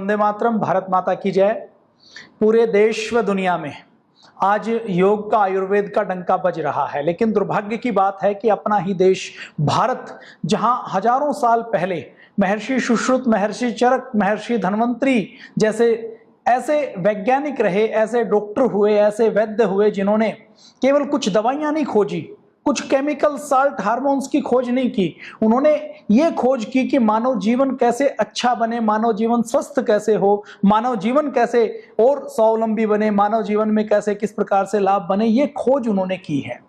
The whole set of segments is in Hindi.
वंदे मातरम, भारत माता की जय। पूरे देश व दुनिया में आज योग का, आयुर्वेद का डंका बज रहा है, लेकिन दुर्भाग्य की बात है कि अपना ही देश भारत, जहां हजारों साल पहले महर्षि सुश्रुत, महर्षि चरक, महर्षि धन्वंतरी जैसे ऐसे वैज्ञानिक रहे, ऐसे डॉक्टर हुए, ऐसे वैद्य हुए जिन्होंने केवल कुछ दवाइयां नहीं खोजी, कुछ केमिकल साल्ट हार्मोन्स की खोज नहीं की, उन्होंने ये खोज की कि मानव जीवन कैसे अच्छा बने, मानव जीवन स्वस्थ कैसे हो, मानव जीवन कैसे और स्वावलंबी बने, मानव जीवन में कैसे किस प्रकार से लाभ बने, ये खोज उन्होंने की है।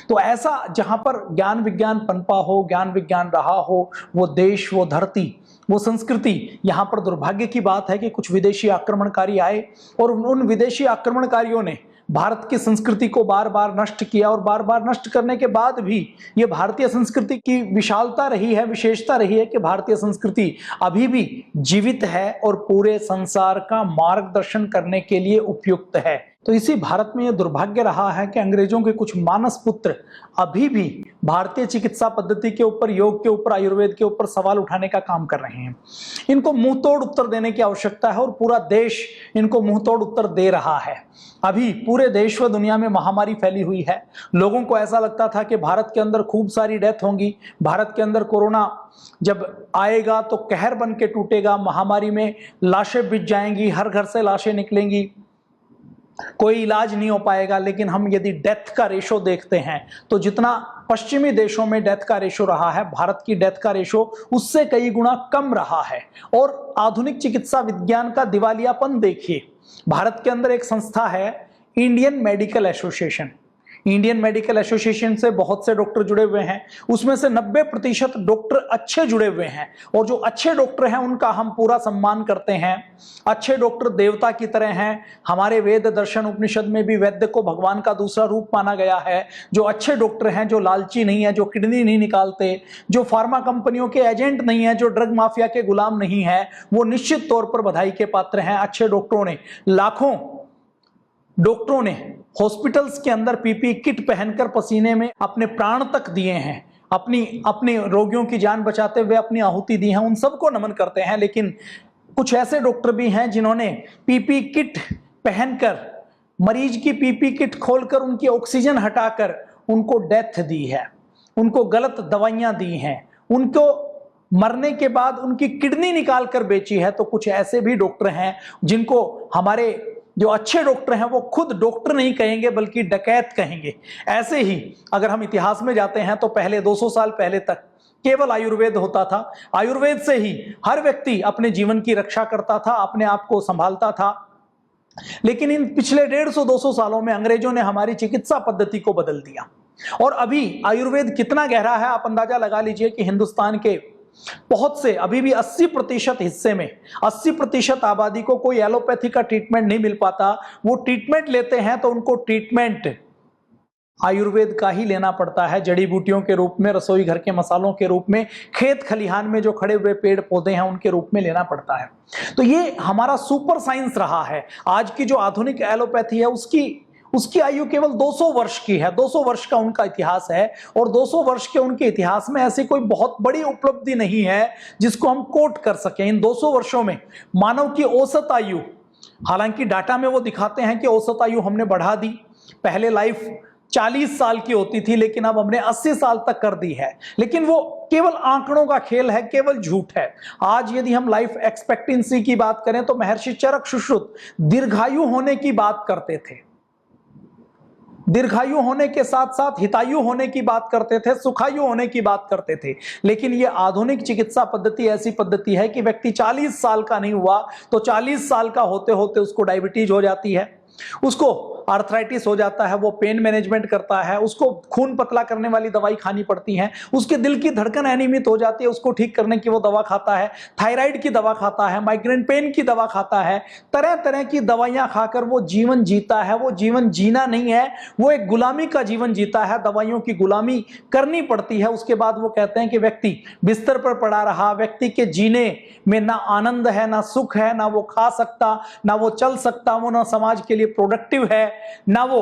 तो ऐसा जहां पर ज्ञान विज्ञान पनपा हो, ज्ञान विज्ञान रहा हो, वो देश, वो धरती, वो संस्कृति, यहाँ पर दुर्भाग्य की बात है कि कुछ विदेशी आक्रमणकारी आए और उन विदेशी आक्रमणकारियों ने भारत की संस्कृति को बार बार नष्ट किया, और बार बार नष्ट करने के बाद भी ये भारतीय संस्कृति की विशालता रही है, विशेषता रही है कि भारतीय संस्कृति अभी भी जीवित है और पूरे संसार का मार्गदर्शन करने के लिए उपयुक्त है। तो इसी भारत में यह दुर्भाग्य रहा है कि अंग्रेजों के कुछ मानस पुत्र अभी भी भारतीय चिकित्सा पद्धति के ऊपर, योग के ऊपर, आयुर्वेद के ऊपर सवाल उठाने का काम कर रहे हैं। इनको मुंह तोड़ उत्तर देने की आवश्यकता है और पूरा देश इनको मुंह तोड़ उत्तर दे रहा है। अभी पूरे देश व दुनिया में महामारी फैली हुई है। लोगों को ऐसा लगता था कि भारत के अंदर खूब सारी डेथ होंगी, भारत के अंदर कोरोना जब आएगा तो कहर बन के टूटेगा, महामारी में लाशें बिछ जाएंगी, हर घर से लाशें निकलेंगी, कोई इलाज नहीं हो पाएगा। लेकिन हम यदि डेथ का रेशो देखते हैं तो जितना पश्चिमी देशों में डेथ का रेशो रहा है, भारत की डेथ का रेशो उससे कई गुना कम रहा है। और आधुनिक चिकित्सा विज्ञान का दिवालियापन देखिए। भारत के अंदर एक संस्था है Indian medical association. Indian medical association से बहुत से डॉक्टर जुड़े हुए हैं, उसमें से 90% डॉक्टर अच्छे जुड़े हुए हैं, और जो अच्छे डॉक्टर हैं उनका हम पूरा सम्मान करते हैं। अच्छे डॉक्टर देवता की तरह हैं। हमारे वेद दर्शन उपनिषद में भी वैद्य को भगवान का दूसरा रूप माना गया है। जो अच्छे डॉक्टर हैं, जो लालची नहीं है, जो किडनी नहीं निकालते, जो फार्मा कंपनियों के एजेंट नहीं है, जो ड्रग माफिया के गुलाम नहीं है, वो निश्चित तौर पर बधाई के पात्र हैं। अच्छे डॉक्टरों ने, लाखों डॉक्टरों ने हॉस्पिटल्स के अंदर पीपी किट पहनकर पसीने में अपने प्राण तक दिए हैं, अपने रोगियों की जान बचाते हुए अपनी आहुति दी है, उन सबको नमन करते हैं। लेकिन कुछ ऐसे डॉक्टर भी हैं जिन्होंने पीपी किट पहनकर, मरीज की पीपी किट खोलकर उनकी ऑक्सीजन हटाकर उनको डेथ दी है, उनको गलत दवाइयां दी हैं, उनको मरने के बाद उनकी किडनी निकाल कर बेची है। तो कुछ ऐसे भी डॉक्टर हैं जिनको हमारे जो अच्छे डॉक्टर हैं वो खुद डॉक्टर नहीं कहेंगे बल्कि डकैत कहेंगे। ऐसे ही अगर हम इतिहास में जाते हैं तो पहले 200 साल पहले तक केवल आयुर्वेद होता था। आयुर्वेद से ही हर व्यक्ति अपने जीवन की रक्षा करता था, अपने आप को संभालता था। लेकिन इन पिछले 150-200 सालों में अंग्रेजों ने हमारी चिकित्सा पद्धति को बदल दिया, और अभी आयुर्वेद कितना गहरा है आप अंदाजा लगा लीजिए कि हिंदुस्तान के बहुत से, अभी भी 80% हिस्से में 80% आबादी को कोई एलोपैथी का ट्रीटमेंट नहीं मिल पाता। वो ट्रीटमेंट लेते हैं तो उनको ट्रीटमेंट आयुर्वेद का ही लेना पड़ता है, जड़ी बूटियों के रूप में, रसोई घर के मसालों के रूप में, खेत खलिहान में जो खड़े हुए पेड़ पौधे हैं उनके रूप में लेना पड़ता है। तो ये हमारा सुपर साइंस रहा है। आज की जो आधुनिक एलोपैथी है उसकी आयु केवल 200 वर्ष की है। 200 वर्ष का उनका इतिहास है, और 200 वर्ष के उनके इतिहास में ऐसी कोई बहुत बड़ी उपलब्धि नहीं है जिसको हम कोट कर सकें। इन 200 वर्षों में मानव की औसत आयु, हालांकि डाटा में वो दिखाते हैं कि औसत आयु हमने बढ़ा दी। पहले लाइफ 40 साल की होती थी, लेकिन अब हमने 80 साल तक कर दी है। लेकिन वो केवल आंकड़ों का खेल है, केवल झूठ है। आज यदि हम लाइफ एक्सपेक्टेंसी की बात करें तो महर्षि चरक सुश्रुत दीर्घायु होने की बात करते थे। दीर्घायु होने के साथ साथ हितायु होने की बात करते थे, सुखायु होने की बात करते थे। लेकिन ये आधुनिक चिकित्सा पद्धति ऐसी पद्धति है कि व्यक्ति 40 साल का नहीं हुआ तो 40 साल का होते होते उसको डायबिटीज हो जाती है, उसको आर्थराइटिस हो जाता है, वो पेन मैनेजमेंट करता है, उसको खून पतला करने वाली दवाई खानी पड़ती है, उसके दिल की धड़कन अनियमित हो जाती है, उसको ठीक करने की वो दवा खाता है, थायराइड की दवा खाता है, माइग्रेन पेन की दवा खाता है, तरह तरह की दवाइयां खाकर वो जीवन जीता है। वो जीवन जीना नहीं है, वो एक गुलामी का जीवन जीता है, दवाइयों की गुलामी करनी पड़ती है। उसके बाद वो कहते हैं कि व्यक्ति बिस्तर पर पड़ा रहा, व्यक्ति के जीने में ना आनंद है, ना सुख है, ना वो खा सकता, ना वो चल सकता, वो ना समाज के लिए प्रोडक्टिव है, ना वो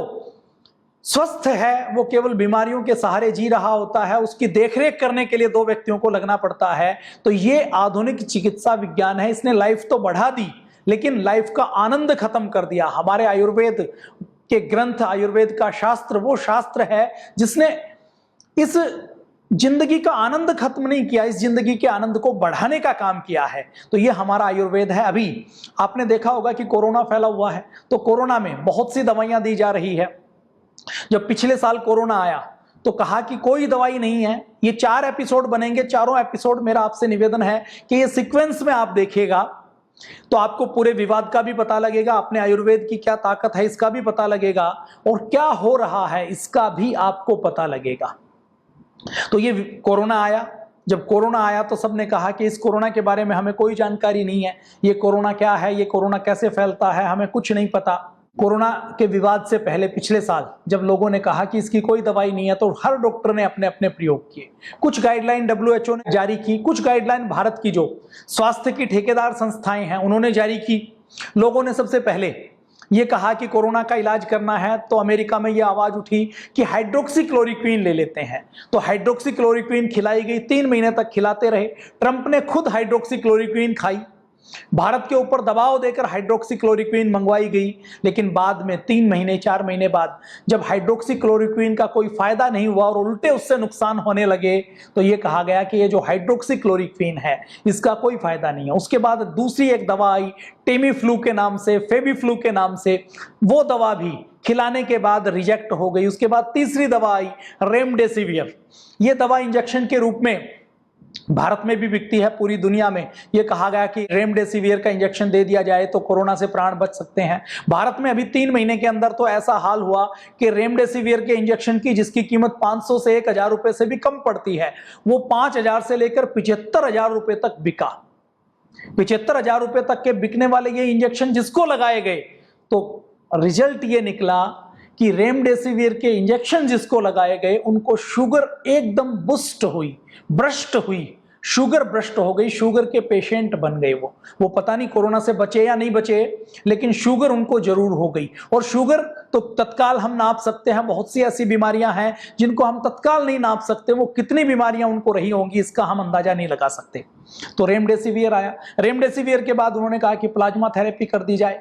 स्वस्थ है, वो केवल बीमारियों के सहारे जी रहा होता है। उसकी देखरेख करने के लिए 2 व्यक्तियों को लगना पड़ता है। तो ये आधुनिक चिकित्सा विज्ञान है। इसने लाइफ तो बढ़ा दी, लेकिन लाइफ का आनंद खत्म कर दिया। हमारे आयुर्वेद के ग्रंथ, आयुर्वेद का शास्त्र वो शास्त्र है जिसने इस जिंदगी का आनंद खत्म नहीं किया, इस जिंदगी के आनंद को बढ़ाने का काम किया है। तो ये हमारा आयुर्वेद है। अभी आपने देखा होगा कि कोरोना फैला हुआ है, तो कोरोना में बहुत सी दवाइयां दी जा रही है। जब पिछले साल कोरोना आया तो कहा कि कोई दवाई नहीं है, ये 4 एपिसोड बनेंगे, चारों एपिसोड मेरा आपसे निवेदन है कि ये सीक्वेंस में आप देखिएगा तो आपको पूरे विवाद का भी पता लगेगा, अपने आयुर्वेद की क्या ताकत है इसका भी पता लगेगा, और क्या हो रहा है इसका भी आपको पता लगेगा। तो ये कोरोना आया, जब कोरोना आया तो सबने कहा कि इस कोरोना के बारे में हमें कोई जानकारी नहीं है, ये कोरोना क्या है, ये कोरोना कैसे फैलता है, हमें कुछ नहीं पता। कोरोना के विवाद से पहले पिछले साल जब लोगों ने कहा कि इसकी कोई दवाई नहीं है, तो हर डॉक्टर ने अपने अपने प्रयोग किए। कुछ गाइडलाइन WHO ने जारी की, कुछ गाइडलाइन भारत की जो स्वास्थ्य की ठेकेदार संस्थाएं हैं उन्होंने जारी की। लोगों ने सबसे पहले ये कहा कि कोरोना का इलाज करना है तो अमेरिका में ये आवाज उठी कि हाइड्रोक्सीक्लोरोक्वीन ले लेते हैं। तो हाइड्रोक्सीक्लोरोक्वीन खिलाई गई, 3 महीने तक खिलाते रहे। ट्रंप ने खुद हाइड्रोक्सीक्लोरोक्वीन खाई, भारत के ऊपर दबाव देकर हाइड्रोक्सीक्लोरोक्वीन मंगवाई गई। लेकिन बाद में 3 महीने 4 महीने बाद जब हाइड्रोक्सीक्लोरोक्वीन का कोई फायदा नहीं हुआ और उल्टे उससे नुकसान होने लगे, तो ये कहा गया कि ये जो हाइड्रोक्सीक्लोरोक्वीन है इसका कोई फायदा नहीं है। उसके बाद दूसरी एक दवा आई टेमीफ्लू के नाम से, फेबीफ्लू के नाम से, वो दवा भी खिलाने के बाद रिजेक्ट हो गई। उसके बाद तीसरी दवा आई रेमडेसिवियर। ये दवा इंजेक्शन के रूप में भारत में भी बिकती है, पूरी दुनिया में। यह कहा गया कि रेमडेसिवियर का इंजेक्शन दे दिया जाए तो कोरोना से प्राण बच सकते हैं। भारत में अभी 3 महीने के अंदर तो ऐसा हाल हुआ कि रेमडेसिवियर के इंजेक्शन की जिसकी कीमत 500 से 1000 रुपए से भी कम पड़ती है, वो 5000 से लेकर 75,000 रुपए तक बिका। 75,000 रुपए तक के बिकने वाले ये इंजेक्शन जिसको लगाए गए, तो रिजल्ट ये निकला कि रेमडेसिवियर के इंजेक्शन जिसको लगाए गए उनको शुगर एकदम बुस्ट हुई, भ्रष्ट हुई, शुगर भ्रष्ट हो गई, शुगर के पेशेंट बन गए। वो पता नहीं कोरोना से बचे या नहीं बचे, लेकिन शुगर उनको जरूर हो गई। और शुगर तो तत्काल हम नाप सकते हैं, बहुत सी ऐसी बीमारियां हैं जिनको हम तत्काल नहीं नाप सकते, वो कितनी बीमारियां उनको रही होंगी इसका हम अंदाजा नहीं लगा सकते। तो रेमडेसिवियर आया। रेमडेसिवियर के बाद उन्होंने कहा कि प्लाज्मा थेरेपी कर दी जाए,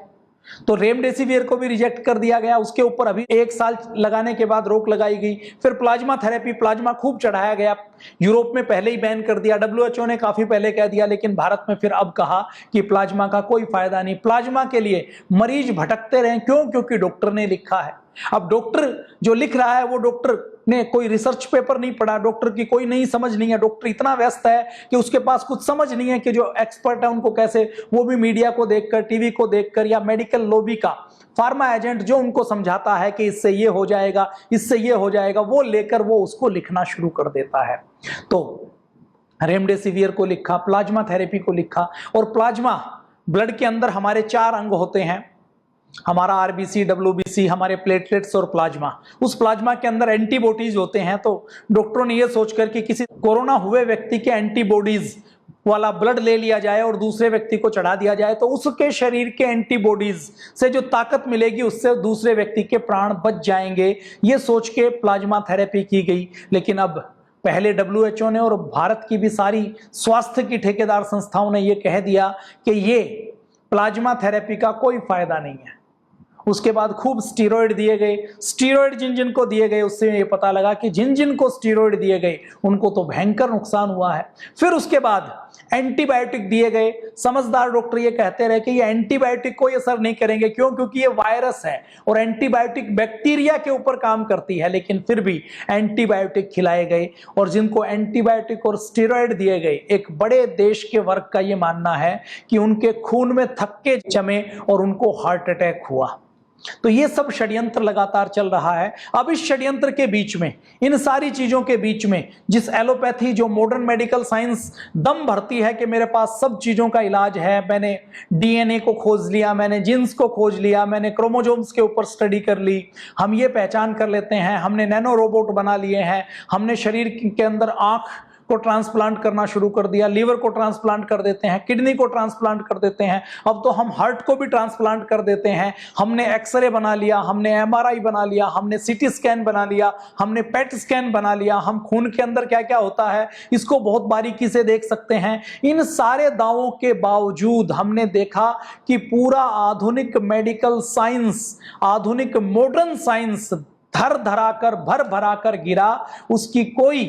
तो रेमडेसिवियर को भी रिजेक्ट कर दिया गया। उसके ऊपर अभी 1 साल लगाने के बाद रोक लगाई गई। फिर प्लाज्मा थेरेपी, प्लाज्मा खूब चढ़ाया गया, यूरोप में पहले ही बैन कर दिया, WHO ने काफी पहले कह दिया, लेकिन भारत में फिर अब कहा कि प्लाज्मा का कोई फायदा नहीं। प्लाज्मा के लिए मरीज भटकते रहे, क्यों? क्योंकि डॉक्टर ने लिखा है। अब डॉक्टर जो लिख रहा है वो डॉक्टर ने कोई रिसर्च पेपर नहीं पढ़ा, डॉक्टर की कोई नहीं समझ नहीं है, डॉक्टर इतना व्यस्त है कि उसके पास कुछ समझ नहीं है कि जो एक्सपर्ट है उनको कैसे, वो भी मीडिया को देखकर, टीवी को देखकर, या मेडिकल लॉबी का फार्मा एजेंट जो उनको समझाता है कि इससे ये हो जाएगा, इससे ये हो जाएगा, वो लेकर वो उसको लिखना शुरू कर देता है। तो रेमडेसिवियर को लिखा, प्लाज्मा थेरेपी को लिखा। और प्लाज्मा, ब्लड के अंदर हमारे 4 अंग होते हैं, हमारा RBC, WBC, हमारे प्लेटलेट्स और प्लाज्मा। उस प्लाज्मा के अंदर एंटीबॉडीज होते हैं। तो डॉक्टरों ने यह सोचकर कि किसी कोरोना हुए व्यक्ति के एंटीबॉडीज वाला ब्लड ले लिया जाए और दूसरे व्यक्ति को चढ़ा दिया जाए, तो उसके शरीर के एंटीबॉडीज से जो ताकत मिलेगी उससे दूसरे व्यक्ति के प्राण बच जाएंगे। ये सोच के प्लाज्मा थेरेपी की गई। लेकिन अब पहले WHO ने और भारत की भी सारी स्वास्थ्य की ठेकेदार संस्थाओं ने यह कह दिया कि ये प्लाज्मा थेरेपी का कोई फायदा नहीं है। उसके बाद खूब स्टीरॉयड दिए गए। स्टीरॉयड जिन जिन को दिए गए उससे ये पता लगा कि जिन जिन को स्टीरॉयड दिए गए उनको तो भयंकर नुकसान हुआ है। फिर उसके बाद एंटीबायोटिक दिए गए। समझदार डॉक्टर ये कहते रहे कि ये एंटीबायोटिक कोई असर नहीं करेंगे, क्यों? क्योंकि ये वायरस है और एंटीबायोटिक बैक्टीरिया के ऊपर काम करती है। लेकिन फिर भी एंटीबायोटिक खिलाए गए, और जिनको एंटीबायोटिक और स्टीरॉयड दिए गए, एक बड़े देश के वर्ग का ये मानना है कि उनके खून में थक्के जमे और उनको हार्ट अटैक हुआ। तो ये सब षड्यंत्र लगातार चल रहा है। अब इस षड्यंत्र के बीच में, इन सारी चीजों के बीच में, जिस एलोपैथी, जो मॉडर्न मेडिकल साइंस दम भरती है कि मेरे पास सब चीजों का इलाज है, मैंने DNA को खोज लिया, मैंने जीन्स को खोज लिया, मैंने क्रोमोजोम्स के ऊपर स्टडी कर ली, हम ये पहचान कर लेते हैं, हमने नैनो रोबोट बना लिए हैं, हमने शरीर के अंदर आंख को ट्रांसप्लांट करना शुरू कर दिया, लीवर को ट्रांसप्लांट कर देते हैं, किडनी को ट्रांसप्लांट कर देते हैं, अब तो हम हार्ट को भी ट्रांसप्लांट कर देते हैं। हमने एक्सरे बना लिया, हमने एमआरआई बना लिया, हमने सीटी स्कैन बना लिया, हमने पेट स्कैन बना लिया, हम खून के अंदर क्या क्या होता है इसको बहुत बारीकी से देख सकते हैं। इन सारे दावों के बावजूद हमने देखा कि पूरा आधुनिक मेडिकल साइंस, आधुनिक मॉडर्न साइंस धर धराकर भर भराकर गिरा। उसकी कोई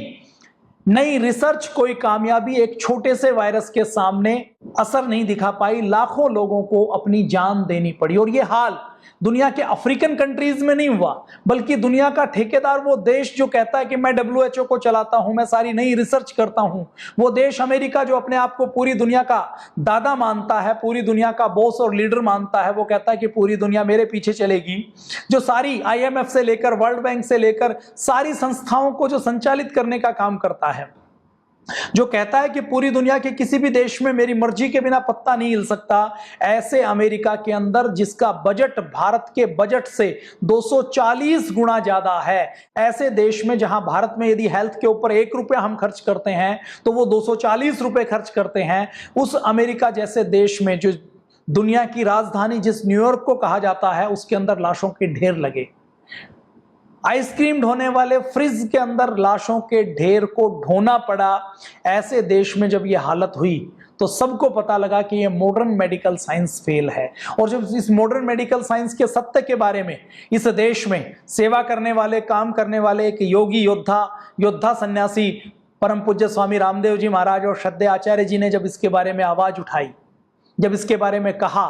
नई रिसर्च, कोई कामयाबी एक छोटे से वायरस के सामने असर नहीं दिखा पाई। लाखों लोगों को अपनी जान देनी पड़ी। और यह हाल दुनिया के अफ्रीकन कंट्रीज में नहीं हुआ, बल्कि दुनिया का ठेकेदार, वो देश जो कहता है कि मैं WHO को चलाता हूं, मैं सारी नई रिसर्च करता हूं, वो देश अमेरिका जो अपने आप को पूरी दुनिया का दादा मानता है, पूरी दुनिया का बॉस और लीडर मानता है, वो कहता है कि पूरी दुनिया मेरे पीछे चलेगी, जो सारी IMF से लेकर वर्ल्ड बैंक से लेकर सारी संस्थाओं को जो संचालित करने का काम करता है, जो कहता है कि पूरी दुनिया के किसी भी देश में मेरी मर्जी के बिना पत्ता नहीं हिल सकता, ऐसे अमेरिका के अंदर जिसका बजट भारत के बजट से 240 गुना ज्यादा है, ऐसे देश में जहां भारत में यदि हेल्थ के ऊपर 1 रुपया हम खर्च करते हैं तो वो 240 रुपए खर्च करते हैं, उस अमेरिका जैसे देश में जो दुनिया की राजधानी जिस न्यूयॉर्क को कहा जाता है, उसके अंदर लाशों के ढेर लगे। आइसक्रीम ढोने वाले फ्रिज के अंदर लाशों के ढेर को ढोना पड़ा। ऐसे देश में जब यह हालत हुई तो सबको पता लगा कि यह मॉडर्न मेडिकल साइंस फेल है। और जब इस मॉडर्न मेडिकल साइंस के सत्य के बारे में इस देश में सेवा करने वाले, काम करने वाले एक योगी योद्धा सन्यासी परम पूज्य स्वामी रामदेव जी महाराज और श्रद्धेय आचार्य जी ने जब इसके बारे में आवाज उठाई, जब इसके बारे में कहा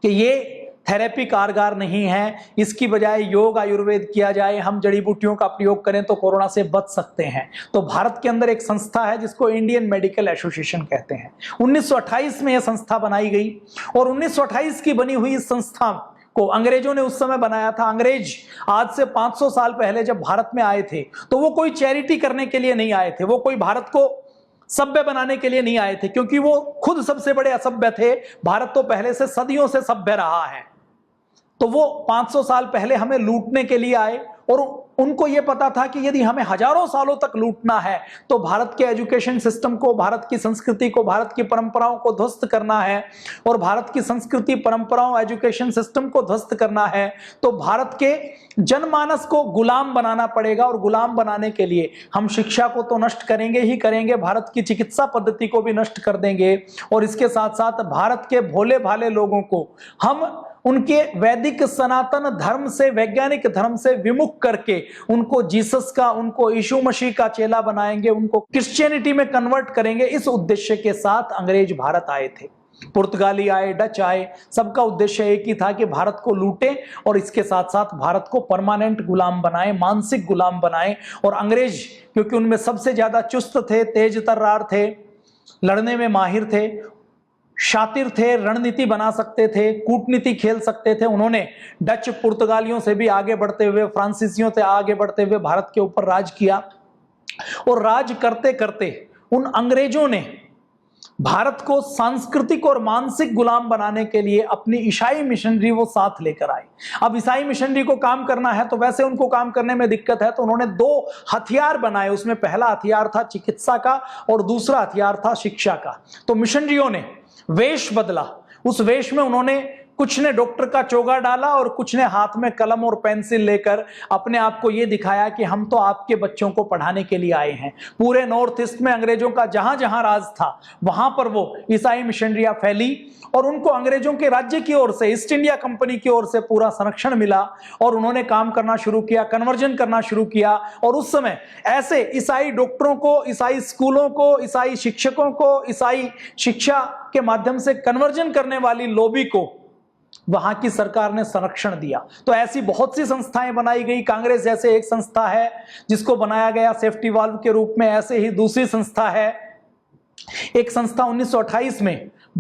कि ये थेरेपी कारगर नहीं है, इसकी बजाय योग आयुर्वेद किया जाए, हम जड़ी बूटियों का प्रयोग करें तो कोरोना से बच सकते हैं, तो भारत के अंदर एक संस्था है जिसको इंडियन मेडिकल एसोसिएशन कहते हैं। 1928 में यह संस्था बनाई गई और 1928 की बनी हुई इस संस्था को अंग्रेजों ने उस समय बनाया था। अंग्रेज आज से 500 साल पहले जब भारत में आए थे तो वो कोई चैरिटी करने के लिए नहीं आए थे, वो कोई भारत को सभ्य बनाने के लिए नहीं आए थे, क्योंकि वो खुद सबसे बड़े असभ्य थे। भारत तो पहले से सदियों से सभ्य रहा है, तो वो 500 साल पहले हमें लूटने के लिए आए और उनको यह पता था कि यदि हमें हजारों सालों तक लूटना है तो भारत के एजुकेशन सिस्टम को, भारत की संस्कृति को, भारत की परंपराओं को ध्वस्त करना है। और भारत की संस्कृति, परंपराओं, एजुकेशन सिस्टम को ध्वस्त करना है तो भारत के जनमानस को गुलाम बनाना पड़ेगा। और गुलाम बनाने के लिए हम शिक्षा को तो नष्ट करेंगे ही करेंगे, भारत की चिकित्सा पद्धति को भी नष्ट कर देंगे और इसके साथ साथ भारत के भोले भाले लोगों को हम उनके वैदिक सनातन धर्म से, वैज्ञानिक धर्म से विमुख करके उनको जीसस का, उनको यीशु मसीह का चेला बनाएंगे, उनको क्रिश्चियनिटी में कन्वर्ट करेंगे। इस उद्देश्य के साथ अंग्रेज भारत आए थे, पुर्तगाली आए, डच आए, सबका उद्देश्य एक ही था कि भारत को लूटे और इसके साथ साथ भारत को परमानेंट गुलाम बनाए, मानसिक गुलाम बनाए। और अंग्रेज क्योंकि उनमें सबसे ज्यादा चुस्त थे, तेज तर्रार थे, लड़ने में माहिर थे, शातिर थे, रणनीति बना सकते थे, कूटनीति खेल सकते थे, उन्होंने डच पुर्तगालियों से भी आगे बढ़ते हुए, फ्रांसीसियों से आगे बढ़ते हुए भारत के ऊपर राज किया। और राज करते करते उन अंग्रेजों ने भारत को सांस्कृतिक और मानसिक गुलाम बनाने के लिए अपनी ईसाई मिशनरी वो साथ लेकर आए। अब ईसाई मिशनरी को काम करना है तो वैसे उनको काम करने में दिक्कत है, तो उन्होंने 2 हथियार बनाए। उसमें पहला हथियार था चिकित्सा का और दूसरा हथियार था शिक्षा का। तो मिशनरियों ने वेश बदला, उस वेश में उन्होंने कुछ ने डॉक्टर का चोगा डाला और कुछ ने हाथ में कलम और पेंसिल लेकर अपने आप को यह दिखाया कि हम तो आपके बच्चों को पढ़ाने के लिए आए हैं। पूरे नॉर्थ ईस्ट में अंग्रेजों का जहां जहां राज था वहां पर वो ईसाई मिशनरियां फैली और उनको अंग्रेजों के राज्य की ओर से, ईस्ट इंडिया कंपनी की ओर से पूरा संरक्षण मिला और उन्होंने काम करना शुरू किया, कन्वर्जन करना शुरू किया। और उस समय ऐसे ईसाई डॉक्टरों को, ईसाई स्कूलों को, ईसाई शिक्षकों को, ईसाई शिक्षा के माध्यम से कन्वर्जन करने वाली लॉबी को वहां की सरकार ने संरक्षण दिया। तो ऐसी बहुत सी संस्थाएं बनाई गई। कांग्रेस जैसे एक संस्था है जिसको बनाया गया सेफ्टी वाल्व के रूप में, ऐसे ही दूसरी संस्था है, एक संस्था 1928 में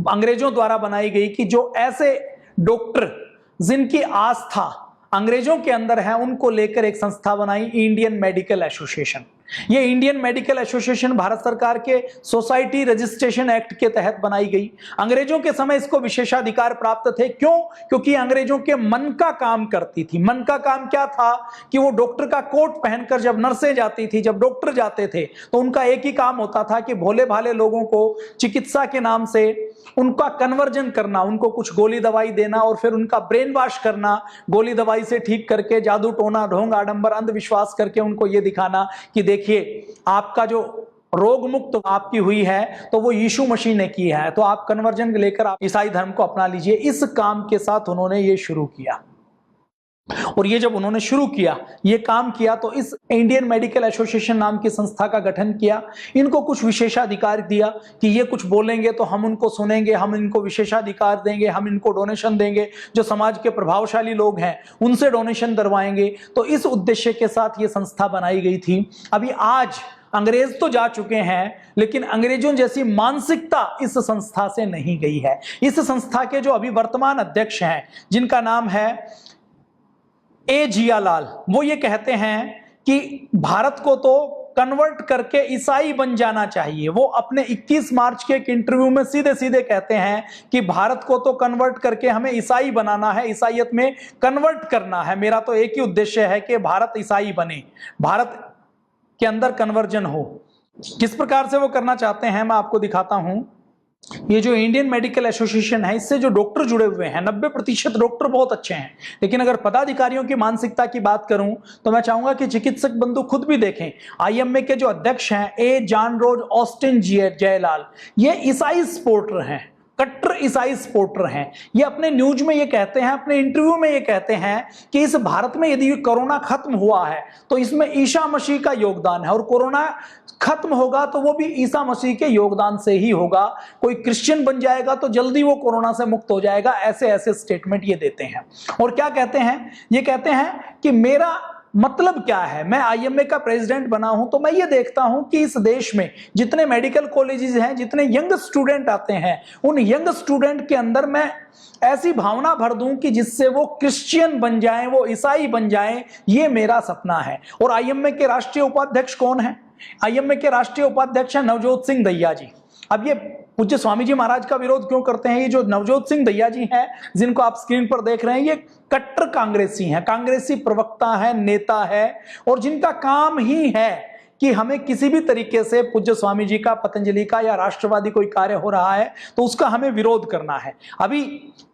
अंग्रेजों द्वारा बनाई गई कि जो ऐसे डॉक्टर जिनकी आस्था अंग्रेजों के अंदर है उनको लेकर एक संस्था बनाई, इंडियन मेडिकल एसोसिएशन। ये इंडियन मेडिकल एसोसिएशन भारत सरकार के सोसाइटी रजिस्ट्रेशन एक्ट के तहत बनाई गई। अंग्रेजों के समय इसको विशेषाधिकार प्राप्त थे। क्यों? क्योंकि अंग्रेजों के मन का काम करती थी। मन का काम क्या था कि वो डॉक्टर का कोट पहनकर जब नर्सें जाती थी, जब डॉक्टर जाते थे, तो उनका एक ही काम होता था कि भोले भाले लोगों को चिकित्सा के नाम से उनका कन्वर्जन करना, उनको कुछ गोली दवाई देना और फिर उनका ब्रेन वॉश करना, गोली दवाई से ठीक करके जादू टोना ढोंग आडंबर अंधविश्वास करके उनको ये दिखाना कि देखिए आपका जो रोग मुक्त आपकी हुई है तो वो यीशु मसीह ने की है, तो आप कन्वर्जन लेकर आप ईसाई धर्म को अपना लीजिए। इस काम के साथ उन्होंने ये शुरू किया। और ये जब उन्होंने शुरू किया, ये काम किया, तो इस इंडियन मेडिकल एसोसिएशन नाम की संस्था का गठन किया। इनको कुछ विशेषाधिकार दिया कि ये कुछ बोलेंगे तो हम उनको सुनेंगे, हम इनको विशेषाधिकार देंगे, हम इनको डोनेशन देंगे, जो समाज के प्रभावशाली लोग हैं उनसे डोनेशन करवाएंगे। तो इस उद्देश्य के साथ ये संस्था बनाई गई थी। अभी आज अंग्रेज तो जा चुके हैं, लेकिन अंग्रेजों जैसी मानसिकता इस संस्था से नहीं गई है। इस संस्था के जो अभी वर्तमान अध्यक्ष हैं, जिनका नाम है ए जियालाल, वो ये कहते हैं कि भारत को तो कन्वर्ट करके ईसाई बन जाना चाहिए। वो अपने 21 मार्च के एक इंटरव्यू में सीधे सीधे कहते हैं कि भारत को तो कन्वर्ट करके हमें ईसाई बनाना है, ईसाइयत में कन्वर्ट करना है। मेरा तो एक ही उद्देश्य है कि भारत ईसाई बने, भारत के अंदर कन्वर्जन हो। किस प्रकार से वो करना चाहते हैं मैं आपको दिखाता हूं। ये जो इंडियन मेडिकल एसोसिएशन है, इससे जो डॉक्टर जुड़े हुए हैं 90% डॉक्टर बहुत अच्छे हैं, लेकिन अगर पदाधिकारियों की मानसिकता की बात करूं तो मैं चाहूंगा कि चिकित्सक बंधु खुद भी देखें। आईएमए के जो अध्यक्ष हैं ए जॉन रोज ऑस्टिन जयलाल, ये ईसाई सपोर्टर हैं, कट्टर ईसाई सपोर्टर हैं। ये अपने न्यूज में ये कहते हैं, अपने इंटरव्यू में ये कहते हैं कि इस भारत में यदि कोरोना खत्म हुआ है तो इसमें ईसा मसीह का योगदान है, और कोरोना खत्म होगा तो वो भी ईसा मसीह के योगदान से ही होगा। कोई क्रिश्चियन बन जाएगा तो जल्दी वो कोरोना से मुक्त हो जाएगा। ऐसे ऐसे स्टेटमेंट ये देते हैं। और क्या कहते हैं? ये कहते हैं कि मेरा मतलब क्या है, मैं आईएमए का प्रेसिडेंट बना हूं तो मैं ये देखता हूं कि इस देश में जितने मेडिकल कॉलेजेस हैं, जितने यंग स्टूडेंट आते हैं, उन यंग स्टूडेंट के अंदर मैं ऐसी भावना भर दूं कि जिससे वो क्रिश्चियन बन जाएं, वो ईसाई बन जाएं। ये मेरा सपना है। और आईएमए के राष्ट्रीय उपाध्यक्ष कौन है? आईएमए के राष्ट्रीय उपाध्यक्ष है नवजोत सिंह दहिया जी। अब ये पूज्य स्वामी जी महाराज का विरोध क्यों करते हैं? ये जो नवजोत सिंह दहिया जी हैं, जिनको आप स्क्रीन पर देख रहे हैं, ये कट्टर कांग्रेसी हैं, कांग्रेसी प्रवक्ता है, नेता है, और जिनका काम ही है कि हमें किसी भी तरीके से पूज्य स्वामी जी का, पतंजलि का या राष्ट्रवादी कोई कार्य हो रहा है तो उसका हमें विरोध करना है। अभी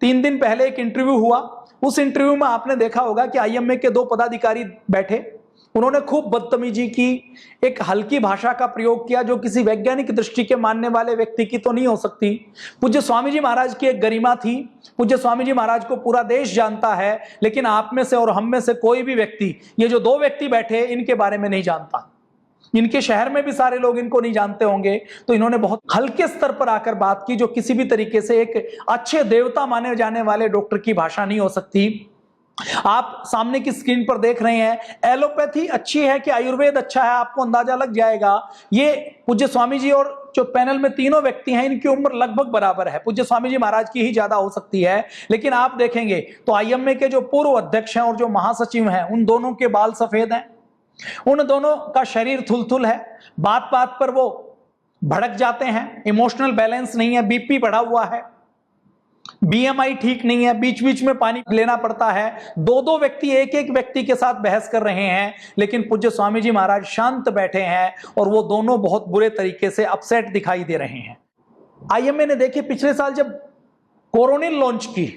3 दिन पहले एक इंटरव्यू हुआ, उस इंटरव्यू में आपने देखा होगा कि आईएमए के 2 पदाधिकारी बैठे, उन्होंने खूब बदतमीजी की, एक हल्की भाषा का प्रयोग किया जो किसी वैज्ञानिक दृष्टि के मानने वाले व्यक्ति की तो नहीं हो सकती। पूज्य स्वामी जी महाराज की एक गरिमा थी, पूज्य स्वामी जी महाराज को पूरा देश जानता है, लेकिन आप में से और हम में से कोई भी व्यक्ति, ये जो 2 व्यक्ति बैठे, इनके बारे में नहीं जानता। इनके शहर में भी सारे लोग इनको नहीं जानते होंगे। तो इन्होंने बहुत हल्के स्तर पर आकर बात की, जो किसी भी तरीके से एक अच्छे देवता माने जाने वाले डॉक्टर की भाषा नहीं हो सकती। आप सामने की स्क्रीन पर देख रहे हैं, एलोपैथी अच्छी है कि आयुर्वेद अच्छा है, आपको अंदाजा लग जाएगा। ये पूज्य स्वामी जी और जो पैनल में तीनों व्यक्ति हैं, इनकी उम्र लगभग बराबर है, पूज्य स्वामी जी महाराज की ही ज्यादा हो सकती है। लेकिन आप देखेंगे तो आईएमए के जो पूर्व अध्यक्ष हैं और जो महासचिव हैं, उन दोनों के बाल सफेद हैं, उन दोनों का शरीर थुलथुल है, बात बात पर वो भड़क जाते हैं, इमोशनल बैलेंस नहीं है, बीपी बढ़ा हुआ है, बीएमआई ठीक नहीं है, बीच बीच में पानी लेना पड़ता है। 2-2 व्यक्ति एक व्यक्ति के साथ बहस कर रहे हैं, लेकिन पूज्य स्वामी जी महाराज शांत बैठे हैं और वो दोनों बहुत बुरे तरीके से अपसेट दिखाई दे रहे हैं। आईएमए ने देखिए पिछले साल जब कोरोनिल लॉन्च की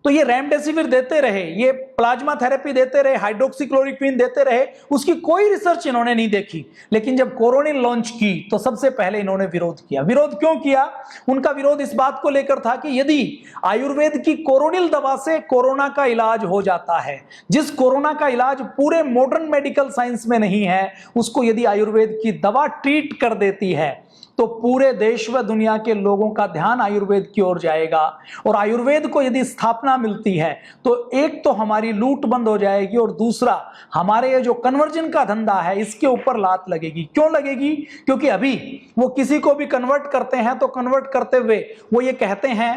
तो ये रेमडेसिविर देते रहे, ये प्लाज्मा थेरेपी देते रहे, हाइड्रोक्सीक्लोरोक्विन देते रहे, उसकी कोई रिसर्च इन्होंने नहीं देखी। लेकिन जब कोरोनिल लॉन्च की तो सबसे पहले इन्होंने विरोध किया। विरोध क्यों किया? उनका विरोध इस बात को लेकर था कि यदि आयुर्वेद की कोरोनिल दवा से कोरोना का इलाज हो जाता है, जिस कोरोना का इलाज पूरे मॉडर्न मेडिकल साइंस में नहीं है, उसको यदि आयुर्वेद की दवा ट्रीट कर देती है तो पूरे देश व दुनिया के लोगों का ध्यान आयुर्वेद की ओर जाएगा। और आयुर्वेद को यदि स्थापना मिलती है तो एक तो हमारी लूट बंद हो जाएगी, और दूसरा हमारे ये जो कन्वर्जन का धंधा है इसके ऊपर लात लगेगी। क्यों लगेगी? क्योंकि अभी वो किसी को भी कन्वर्ट करते हैं तो कन्वर्ट करते हुए वो ये कहते हैं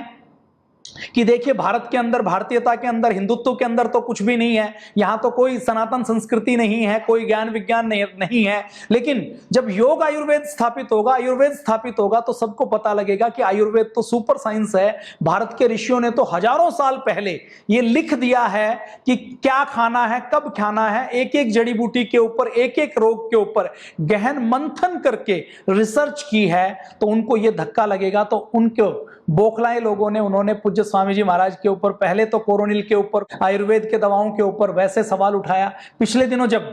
कि देखिए भारत के अंदर, भारतीयता के अंदर, हिंदुत्व के अंदर तो कुछ भी नहीं है, यहां तो कोई सनातन संस्कृति नहीं है, कोई ज्ञान विज्ञान नहीं है। लेकिन जब योग आयुर्वेद स्थापित होगा, आयुर्वेद स्थापित होगा, तो सबको पता लगेगा कि आयुर्वेद तो सुपर साइंस है। भारत के ऋषियों ने तो हजारों साल पहले ये लिख दिया है कि क्या खाना है, कब खाना है, एक एक जड़ी बूटी के ऊपर, एक एक रोग के ऊपर गहन मंथन करके रिसर्च की है। तो उनको ये धक्का लगेगा, तो उनको बौखलाए लोगों ने, उन्होंने पूज्य स्वामी जी महाराज के ऊपर, पहले तो कोरोनिल के ऊपर, आयुर्वेद के दवाओं के ऊपर वैसे सवाल उठाया। पिछले दिनों जब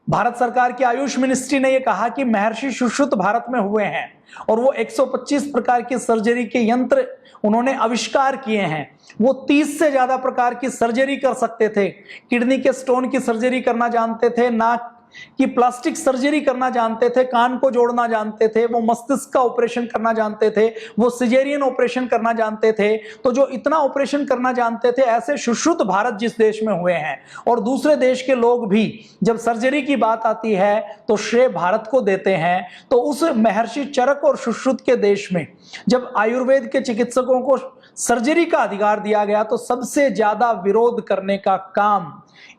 भारत सरकार की आयुष मिनिस्ट्री ने यह कहा कि महर्षि सुश्रुत भारत में हुए हैं और वो 125 प्रकार की सर्जरी के यंत्र उन्होंने आविष्कार किए हैं, वो 30 से ज्यादा प्रकार की सर्जरी कर सकते थे। किडनी के स्टोन की सर्जरी करना जानते थे, नाक कि प्लास्टिक सर्जरी करना जानते थे, कान को जोड़ना जानते थे, वो मस्तिष्क का ऑपरेशन करना जानते थे, वो सिजेरियन ऑपरेशन करना जानते थे। तो जो इतना ऑपरेशन करना जानते थे, ऐसे सुश्रुत भारत जिस देश में हुए हैं, और दूसरे देश के लोग भी जब सर्जरी की बात आती है तो श्रेय भारत को देते हैं। तो उस महर्षि चरक और सुश्रुत के देश में जब आयुर्वेद के चिकित्सकों को सर्जरी का अधिकार दिया गया, तो सबसे ज्यादा विरोध करने का काम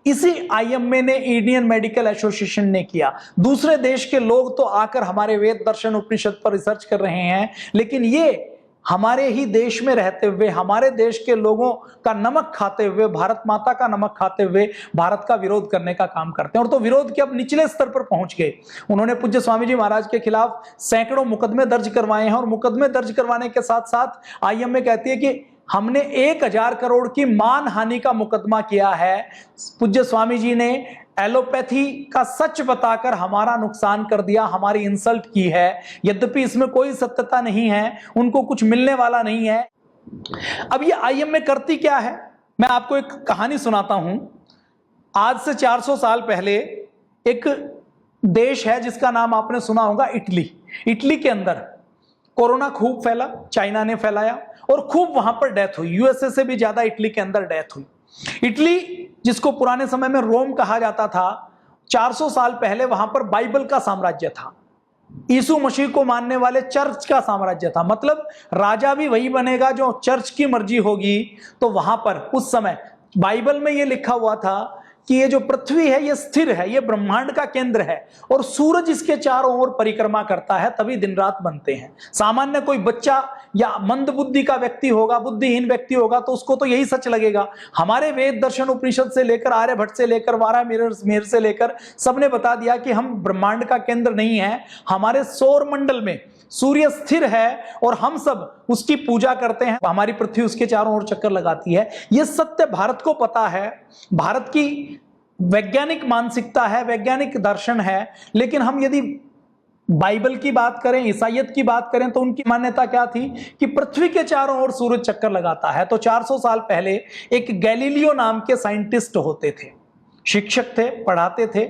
इसी आईएमए ने, इंडियन मेडिकल एसोसिएशन ने किया। दूसरे देश के लोग तो आकर हमारे वेद दर्शन उपनिषद पर रिसर्च कर रहे हैं, लेकिन ये हमारे ही देश में रहते हुए, हमारे देश के लोगों का नमक खाते हुए, भारत माता का नमक खाते हुए भारत का विरोध करने का काम करते हैं। और तो विरोध के अब निचले स्तर पर पहुंच गए। उन्होंने पूज्य स्वामी जी महाराज के खिलाफ सैकड़ों मुकदमे दर्ज करवाए हैं, और मुकदमे दर्ज करवाने के साथ साथ आईएमए कहती है कि हमने 1000 करोड़ की मानहानि का मुकदमा किया है। पूज्य स्वामी जी ने एलोपैथी का सच बताकर हमारा नुकसान कर दिया, हमारी इंसल्ट की है। यद्यपि इसमें कोई सत्यता नहीं है, उनको कुछ मिलने वाला नहीं है। अब ये आईएमए करती क्या है, मैं आपको एक कहानी सुनाता हूं। आज से 400 साल पहले एक देश है जिसका नाम आपने सुना होगा, इटली। इटली के अंदर कोरोना खूब फैला, चाइना ने फैलाया और खूब वहां पर डेथ हुई। यूएसए से भी ज्यादा इटली के अंदर डेथ हुई। इटली, जिसको पुराने समय में रोम कहा जाता था, 400 साल पहले वहां पर बाइबल का साम्राज्य था, यीशु मसीह को मानने वाले चर्च का साम्राज्य था। मतलब राजा भी वही बनेगा जो चर्च की मर्जी होगी। तो वहां पर उस समय बाइबल में यह लिखा हुआ था कि ये जो पृथ्वी है ये स्थिर है, ये ब्रह्मांड का केंद्र है, और सूरज इसके चारों ओर परिक्रमा करता है, तभी दिन रात बनते हैं। सामान्य कोई बच्चा या मंद बुद्धि का व्यक्ति होगा, बुद्धिहीन व्यक्ति होगा, तो उसको तो यही सच लगेगा। हमारे वेद दर्शन उपनिषद से लेकर, आर्यभट्ट से लेकर, वारामिहिर से लेकर सबने बता दिया कि हम ब्रह्मांड का केंद्र नहीं है, हमारे सौर मंडल में सूर्य स्थिर है और हम सब उसकी पूजा करते हैं, हमारी पृथ्वी उसके चारों ओर चक्कर लगाती है। यह सत्य भारत को पता है, भारत की वैज्ञानिक मानसिकता है, वैज्ञानिक दर्शन है। लेकिन हम यदि बाइबल की बात करें, ईसाइयत की बात करें, तो उनकी मान्यता क्या थी कि पृथ्वी के चारों ओर सूरज चक्कर लगाता है। तो 400 साल पहले एक गैलीलियो नाम के साइंटिस्ट होते थे, शिक्षक थे, पढ़ाते थे,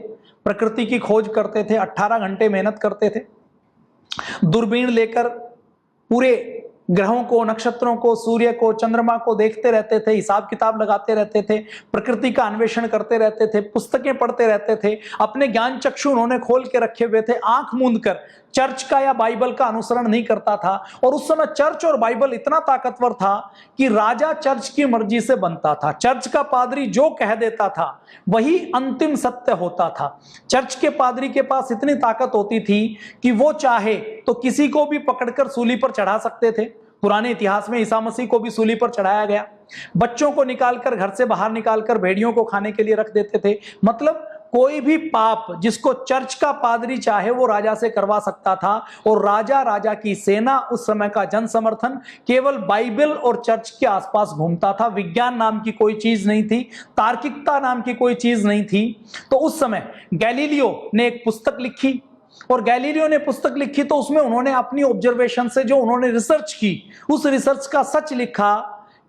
प्रकृति की खोज करते थे, 18 घंटे मेहनत करते थे, दूरबीन लेकर पूरे ग्रहों को, नक्षत्रों को, सूर्य को, चंद्रमा को देखते रहते थे, हिसाब किताब लगाते रहते थे, प्रकृति का अन्वेषण करते रहते थे, पुस्तकें पढ़ते रहते थे। अपने ज्ञान चक्षु उन्होंने खोल के रखे हुए थे, आंख मूंद कर। चर्च का या बाइबल का अनुसरण नहीं करता था। और उस समय चर्च और बाइबल इतना ताकतवर था कि राजा चर्च की मर्जी से बनता था। चर्च का पादरी जो कह देता था वही अंतिम सत्य होता था। चर्च के पादरी के पास इतनी ताकत होती थी कि वो चाहे तो किसी को भी पकड़कर सूली पर चढ़ा सकते थे। पुराने इतिहास में ईसा मसीह को भी सूली पर चढ़ाया गया। बच्चों को निकालकर, घर से बाहर निकालकर भेड़ियों को खाने के लिए रख देते थे। मतलब कोई भी पाप जिसको चर्च का पादरी चाहे वो राजा से करवा सकता था। और राजा की सेना, उस समय का जन समर्थन केवल बाइबल और चर्च के आसपास घूमता था। विज्ञान नाम की कोई चीज नहीं थी, तार्किकता नाम की कोई चीज नहीं थी। तो उस समय गैलीलियो ने एक पुस्तक लिखी, और गैलीलियो ने पुस्तक लिखी तो उसमें उन्होंने अपनी ऑब्जर्वेशन से जो उन्होंने रिसर्च की, उस रिसर्च का सच लिखा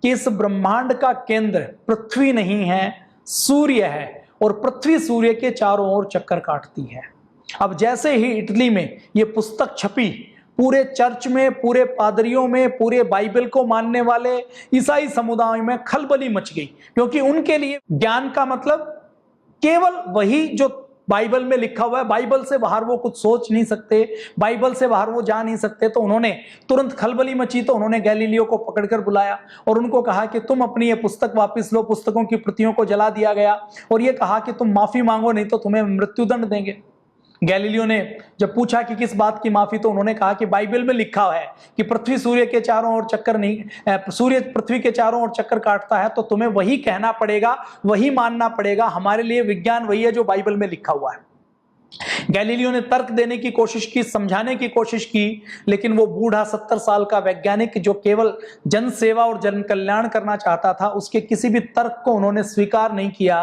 कि इस ब्रह्मांड का केंद्र पृथ्वी नहीं है, सूर्य है, और पृथ्वी सूर्य के चारों ओर चक्कर काटती है। अब जैसे ही इटली में यह पुस्तक छपी, पूरे चर्च में, पूरे पादरियों में, पूरे बाइबल को मानने वाले ईसाई समुदाय में खलबली मच गई। क्योंकि उनके लिए ज्ञान का मतलब केवल वही जो बाइबल में लिखा हुआ है, बाइबल से बाहर वो कुछ सोच नहीं सकते, बाइबल से बाहर वो जा नहीं सकते। तो उन्होंने तुरंत खलबली मची, तो उन्होंने गैलीलियो को पकड़कर बुलाया और उनको कहा कि तुम अपनी ये पुस्तक वापस लो। पुस्तकों की प्रतियों को जला दिया गया और ये कहा कि तुम माफी मांगो, नहीं तो तुम्हें मृत्युदंड देंगे। गैलीलियो ने जब पूछा कि किस बात की माफी, तो उन्होंने कहा कि बाइबल में लिखा है कि पृथ्वी सूर्य के चारों ओर चक्कर नहीं, सूर्य पृथ्वी के चारों ओर चक्कर काटता है, तो तुम्हें वही कहना पड़ेगा, वही मानना पड़ेगा। हमारे लिए विज्ञान वही है जो बाइबल में लिखा हुआ है। गैलीलियो ने तर्क देने की कोशिश की, समझाने की कोशिश की, लेकिन वो बूढ़ा 70 साल का वैज्ञानिक जो केवल जन सेवा और जन कल्याण करना चाहता था, उसके किसी भी तर्क को उन्होंने स्वीकार नहीं किया।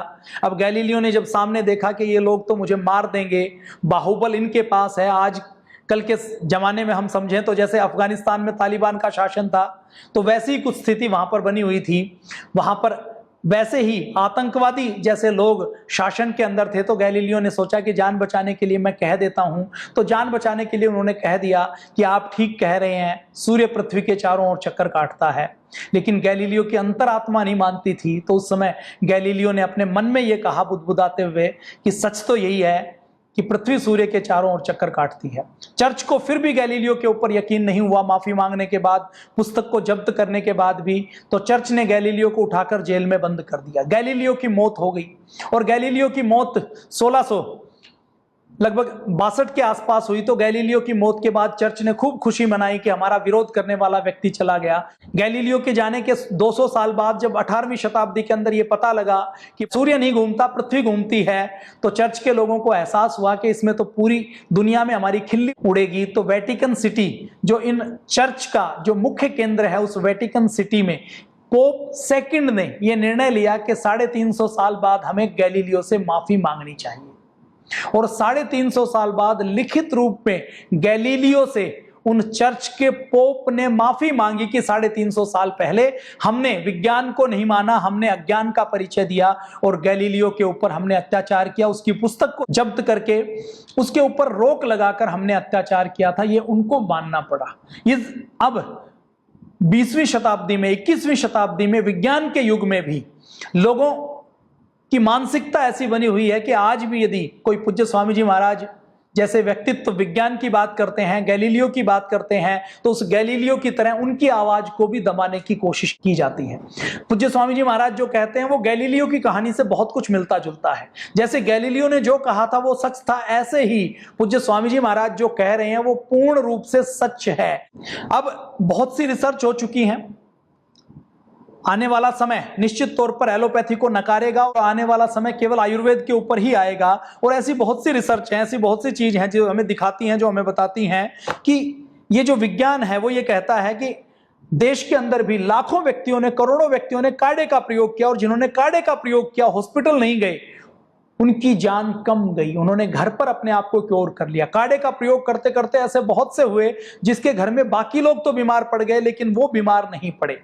अब गैलीलियो ने जब सामने देखा कि ये लोग तो मुझे मार देंगे, बाहुबल इनके पास है। आज कल के जमाने में हम समझें तो जैसे अफगानिस्तान में तालिबान का शासन था, तो वैसी ही कुछ स्थिति वहां पर बनी हुई थी। वहां पर वैसे ही आतंकवादी जैसे लोग शासन के अंदर थे। तो गैलीलियो ने सोचा कि जान बचाने के लिए मैं कह देता हूं। तो जान बचाने के लिए उन्होंने कह दिया कि आप ठीक कह रहे हैं, सूर्य पृथ्वी के चारों ओर चक्कर काटता है। लेकिन गैलीलियो की अंतरात्मा नहीं मानती थी। तो उस समय गैलीलियो ने अपने मन में यह कहा बुदबुदाते हुए कि सच तो यही है कि पृथ्वी सूर्य के चारों ओर चक्कर काटती है। चर्च को फिर भी गैलीलियो के ऊपर यकीन नहीं हुआ। माफी मांगने के बाद, पुस्तक को जब्त करने के बाद भी, तो चर्च ने गैलीलियो को उठाकर जेल में बंद कर दिया। गैलीलियो की मौत हो गई और गैलीलियो की मौत 1600 लगभग 62 के आसपास हुई। तो गैलीलियो की मौत के बाद चर्च ने खूब खुशी मनाई कि हमारा विरोध करने वाला व्यक्ति चला गया। गैलीलियो के जाने के 200 साल बाद जब 18वीं शताब्दी के अंदर यह पता लगा कि सूर्य नहीं घूमता, पृथ्वी घूमती है, तो चर्च के लोगों को एहसास हुआ कि इसमें तो पूरी दुनिया में हमारी खिल्ली उड़ेगी। तो वेटिकन सिटी, जो इन चर्च का जो मुख्य केंद्र है, उस वेटिकन सिटी में पोप सेकंड ने यह निर्णय लिया कि 350 साल बाद हमें गैलीलियो से माफी मांगनी चाहिए। और 350 साल बाद लिखित रूप में गैलीलियो से उन चर्च के पोप ने माफी मांगी कि 350 साल पहले हमने विज्ञान को नहीं माना, हमने अज्ञान का परिचय दिया और गैलीलियो के ऊपर हमने अत्याचार किया। उसकी पुस्तक को जब्त करके उसके ऊपर रोक लगाकर हमने अत्याचार किया था, ये उनको मानना पड़ा। इस अब 20वीं शताब्दी में, 21वीं शताब्दी में, विज्ञान के युग में भी लोगों की मानसिकता ऐसी बनी हुई है कि आज भी यदि कोई पूज्य स्वामी जी महाराज जैसे व्यक्तित्व विज्ञान की बात करते हैं, गैलीलियो की बात करते हैं, तो उस गैलीलियो की तरह उनकी आवाज को भी दबाने की कोशिश की जाती है। पूज्य स्वामी जी महाराज जो कहते हैं वो गैलीलियो की कहानी से बहुत कुछ मिलता जुलता है। जैसे गैलीलियो ने जो कहा था वो सच था, ऐसे ही पूज्य स्वामी जी महाराज जो कह रहे हैं वो पूर्ण रूप से सच है। अब बहुत सी रिसर्च हो चुकी है। आने वाला समय निश्चित तौर पर एलोपैथी को नकारेगा और आने वाला समय केवल आयुर्वेद के ऊपर ही आएगा। और ऐसी बहुत सी रिसर्च हैं, ऐसी बहुत सी चीज हैं जो हमें दिखाती हैं, जो हमें बताती हैं कि ये जो विज्ञान है वो ये कहता है कि देश के अंदर भी लाखों व्यक्तियों ने, करोड़ों व्यक्तियों ने काढ़े का प्रयोग किया और जिन्होंने काढ़े का प्रयोग किया हॉस्पिटल नहीं गए, उनकी जान कम गई, उन्होंने घर पर अपने आप को क्योर कर लिया। काढ़े का प्रयोग करते करते ऐसे बहुत से हुए जिसके घर में बाकी लोग तो बीमार पड़ गए लेकिन वो बीमार नहीं पड़े।